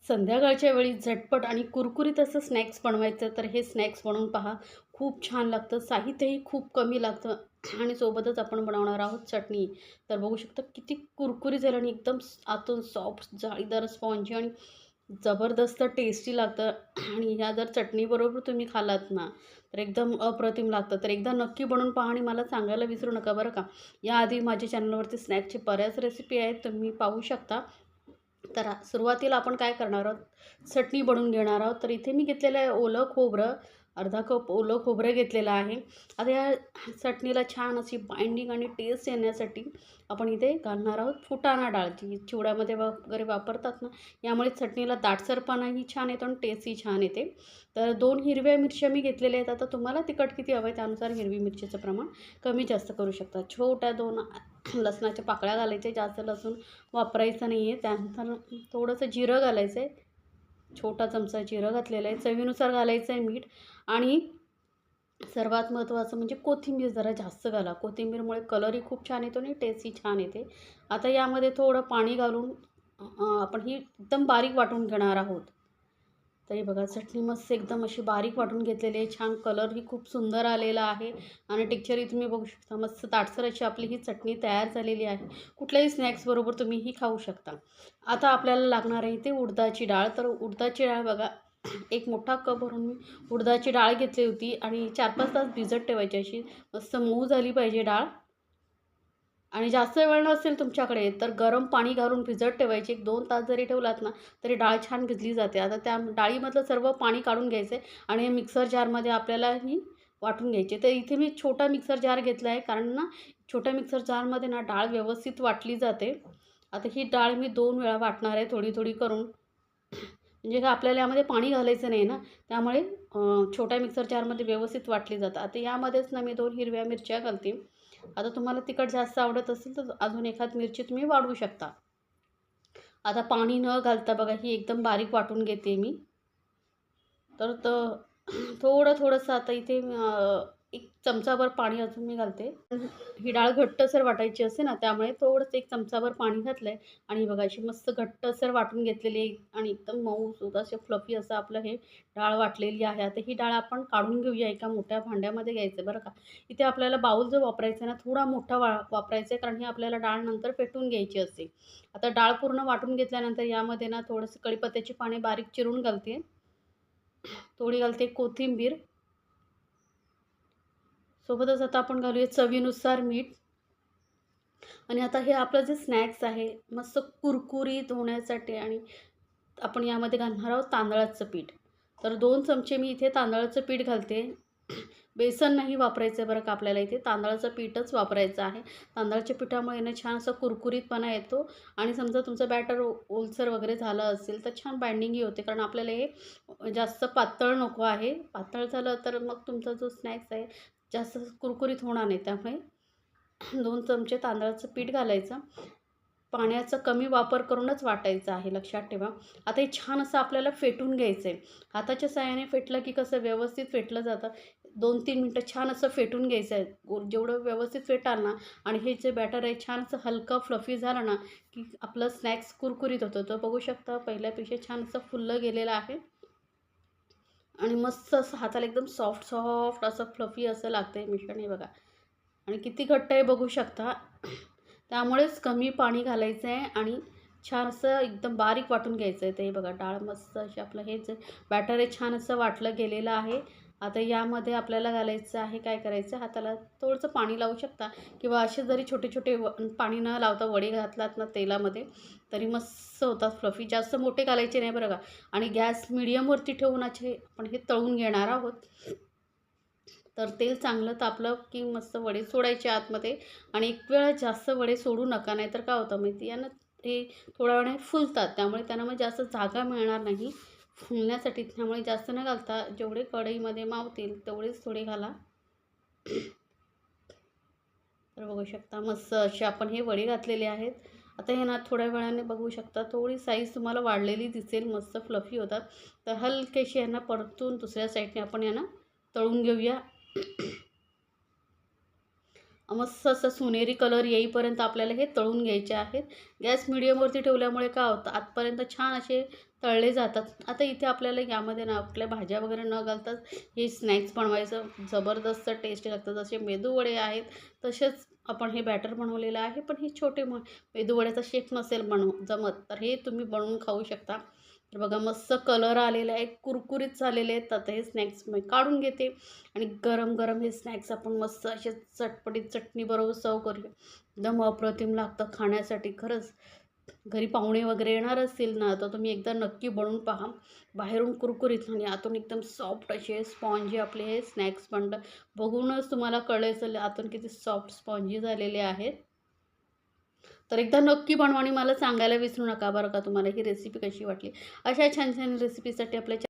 संध्याकाळच्या वेळी झटपट आणि कुरकुरीत असं स्नॅक्स बनवायचं तर हे स्नॅक्स बनवून पहा. खूप छान लागतं. साहित्यही खूप कमी लागतं आणि सोबतच आपण बनवणार आहोत चटणी. तर बघू शकता किती कुरकुरीत झालं आणि एकदम आतून सॉफ्ट जाळीदार स्पॉन्जी आणि जबरदस्त टेस्टी लागतं. आणि ह्या जर चटणीबरोबर तुम्ही खाल्लात ना तर एकदम अप्रतिम लागतं. तर एकदा नक्की बनवून पहा आणि मला सांगायला विसरू नका बरं का. याआधी माझ्या चॅनलवरती स्नॅक्सची बऱ्याच रेसिपी आहेत, तुम्ही पाहू शकता. तर सुरुवातीला आपण काय करणार आहोत, चटणी बनवून घेणार आहोत. तर इथे मी घेतलेलं आहे ओलं खोबरं, अर्धा कप ओलं खोबरं घेतलेलं आहे. आता या चटणीला छान अशी बाइंडिंग आणि टेस्ट येण्यासाठी आपण इथे घालणार आहोत फुटाणा डाळ, जी चिवड्यामध्ये वगैरे वापरतात ना, यामुळे चटणीला दाटसरपणाही छान येतो आणि टेस्टही छान येते. तर 2 हिरव्या मिरच्या मी घेतलेल्या आहेत. आता तुम्हाला तिखट किती हवं आहे त्यानुसार हिरवी मिरचीचं प्रमाण कमी जास्त करू शकता. छोट्या 2 लसणाच्या पाकळ्या घालायच्या, जास्त लसूण वापरायचं नाही आहे. त्यानंतर थोडंसं जिरं घालायचं आहे, छोटा चमचा जिरं घातलेलं आहे. चवीनुसार घालायचं आहे मीठ आणि सर्वात महत्त्वाचं म्हणजे कोथिंबीर जरा जास्त घाला. कोथिंबीरमुळे कलरही खूप छान येतो आणि टेस्टही छान येते. आता यामध्ये थोडं पाणी घालून आपण ही एकदम बारीक वाटून घेणार आहोत. तरी बघा चटणी मस्त एकदम अशी बारीक वाटून घेतलेली आहे. छान कलरही खूप सुंदर आलेला आहे आणि टेक्स्चरही तुम्ही बघू शकता. मस्त दाटसर अशी आपली ही चटणी तयार झालेली आहे. कुठल्याही स्नॅक्सबरोबर तुम्ही ही खाऊ शकता. आता आपल्याला लागणार आहे इथे उडदाची डाळ. तर उडदाची डाळ बघा, एक मोठा कप भरून मी उडदाची डाळ घेतली होती आणि 4-5 तास भिजत ठेवायची. अशी मस्त मऊ झाली पाहिजे डाळ. आणि जास्त वेळ नसेल तुमच्याकडे तर गरम पाणी घालून भिजत ठेवायची. 1-2 तास जरी ठेवलात ना तरी डाळ छान भिजली जाते. आता त्या डाळीमधलं सर्व पाणी काढून घ्यायचं आहे आणि हे मिक्सर जारमध्ये आपल्याला ही वाटून घ्यायची. तर इथे मी छोटा मिक्सर जार घेतला आहे, कारण ना छोट्या मिक्सर जारमध्ये ना डाळ व्यवस्थित वाटली जाते. आता ही डाळ मी 2 वेळा वाटणार आहे, थोडी-थोडी करून. म्हणजे का आपल्याला यामध्ये पाणी घालायचं नाही ना, त्यामुळे छोट्या मिक्सर जारमध्ये व्यवस्थित वाटली जातं. आता यामध्येच ना मी 2 हिरव्या मिरच्या घालते. आता तुम्हाला तिखट जास्त आवडत असेल तर अजून एखाद मिरची तुम्ही वाढवू शकता. आता पाणी न घालता बघा ही एकदम बारीक वाटून घेते मी. तर थोडंसं आता इथे 1 चमचाभर पाणी अजून मी घालते. ही डाळ घट्टसर वाटायची असते ना, त्यामुळे थोडंसं 1 चमचाभर पाणी घातलं आहे आणि बघा अशी मस्त घट्टसर वाटून घेतलेली आहे आणि एकदम मऊसूत असे फ्लफी असं आपलं हे डाळ वाटलेली आहे. आता ही डाळ आपण काढून घेऊया, एका मोठ्या भांड्यामध्ये घ्यायचं बरं का. इथे आपल्याला बाऊल जो वापरायचा आहे ना, थोडा मोठा वापरायचा आहे, कारण ही आपल्याला डाळ नंतर फेटून घ्यायची असते. आता डाळ पूर्ण वाटून घेतल्यानंतर यामध्ये ना थोडंसं कढीपत्त्याची पाने बारीक चिरून घालते. थोडी घालते कोथिंबीर. सोबतच आता आपण घालूया चवीनुसार मीठ. आणि आता हे आपलं जे स्नॅक्स आहे मस्त कुरकुरीत होण्यासाठी आणि आपण यामध्ये घालणार आहोत तांदळाचं पीठ. तर 2 चमचे मी इथे तांदळाचं पीठ घालते. बेसन नाही वापरायचं बरं का आपल्याला, इथे तांदळाचं पीठच वापरायचं आहे. तांदळाच्या पिठामुळे ना छान असा कुरकुरीतपणा येतो आणि समजा तुमचं बॅटर ओलसर वगैरे झालं असेल तर छान बाइंडिंगही होते, कारण आपल्याला हे जास्त पातळ नको आहे. पातळ झालं तर मग तुमचा जो स्नॅक्स आहे जास्त कुरकुरीत होणार नाही. त्यामुळे 2 चमचे तांदळाचं पीठ घालायचं. पाण्याचा कमी वापर करूनच वाटायचं आहे, लक्षात ठेवा. आता हे छान असं आपल्याला फेटून घ्यायचं आहे. हाताच्या साहाय्याने फेटलं की कसं व्यवस्थित फेटलं जातं. 2-3 मिनटं छान असं फेटून घ्यायचं आहे. जेवढं व्यवस्थित फेटाल ना आणि हे जे बॅटर आहे छान असं हलकं फ्लफी झालं ना, की आपलं स्नॅक्स कुरकुरीत होतं. तर बघू शकता पहिल्यापेक्षा छान असं फुललं गेलेलं आहे आणि मस्त असं हाताला एकदम सॉफ्ट असं फ्लफी असं लागतं आहे मिश्रण, हे बघा. आणि किती घट्ट आहे बघू शकता. त्यामुळेच कमी पाणी घालायचं आहे आणि छान असं एकदम बारीक वाटून घ्यायचं आहे. ते बघा डाळ मस्त अशी आपलं हे जे बॅटर आहे छान असं वाटलं गेलेलं आहे. आता यामध्ये आपल्याला घालायचं आहे, काय करायचं, हाताला थोडंसं पाणी लावू शकता किंवा असे जरी छोटे-छोटे पाणी न लावता वडे घातलात ना तेलामध्ये तरी मस्त होतात फ्लफी. जास्त मोठे घालायचे नाही बरं का. आणि गॅस मीडियमवरती ठेवून असे आपण हे तळून घेणार आहोत. तर तेल चांगलं तापलं की मस्त वडे सोडायचे आतमध्ये आणि एक वेळा जास्त वडे सोडू नका, नाहीतर काय होतं माहिती आहे ना, ते थोड्या वेळाने फुलतात. त्यामुळे त्यांना मग जास्त जागा मिळणार नाही फुलण्यासाठी. त्यामुळे जास्त न घालता जेवढे कढईमध्ये मावतील तेवढेच थोडे घाला. तर बघू शकता मस्त असे आपण हे वडे घातलेले आहेत. आता हे ना थोड्या वेळाने बघू शकता थोडी साईज तुम्हाला वाढलेली दिसेल, मस्त फ्लफी होतात. तर हलकेशी यांना परतून दुसऱ्या साईडने आपण यांना तळून घेऊया. मस्त असा सोनेरी कलर येईपर्यंत आपल्याला हे तळून घ्यायचे आहेत. गॅस मिडियमवरती ठेवल्यामुळे काय होतं, आतपर्यंत छान असे तळले जातात. आता इथे आपल्याला यामध्ये ना आपल्या भाज्या वगैरे न घालताच हे स्नॅक्स बनवायचं जबरदस्त टेस्टी लागतं. जसे मेदूवडे आहेत तसेच आपण हे बॅटर बनवलेलं आहे. पण हे छोटे मेदूवड्याचा शेप नसेल जमत तर हे तुम्ही बनवून खाऊ शकता. तर बघा मस्त कलर आलेला आहे, कुरकुरीत झालेले आहेत. आता हे स्नॅक्स मी काढून घेते आणि गरम गरम हे स्नॅक्स आपण मस्त असे चटपटीत चटणीबरोबर सर्व करूया. एकदम अप्रतिम लागतं खाण्यासाठी खरंच. घरी पाहुणे वगैरे येणार असतील ना, तर तुम्ही एकदा नक्की बनवून पहा. बाहेरून कुरकुरीत आणि आतून एकदम सॉफ्ट असे स्पॉन्जी आपले हे स्नॅक्स बनतात. बघूनच तुम्हाला कळेल असेल आतून किती सॉफ्ट स्पॉन्जी झालेले आहेत. तर एकदा नक्की बनवा आणि मला सांगायला विसरू नका बरं का, तुम्हाला ही रेसिपी कशी वाटली. अशा छान छान रेसिपीसाठी आपल्या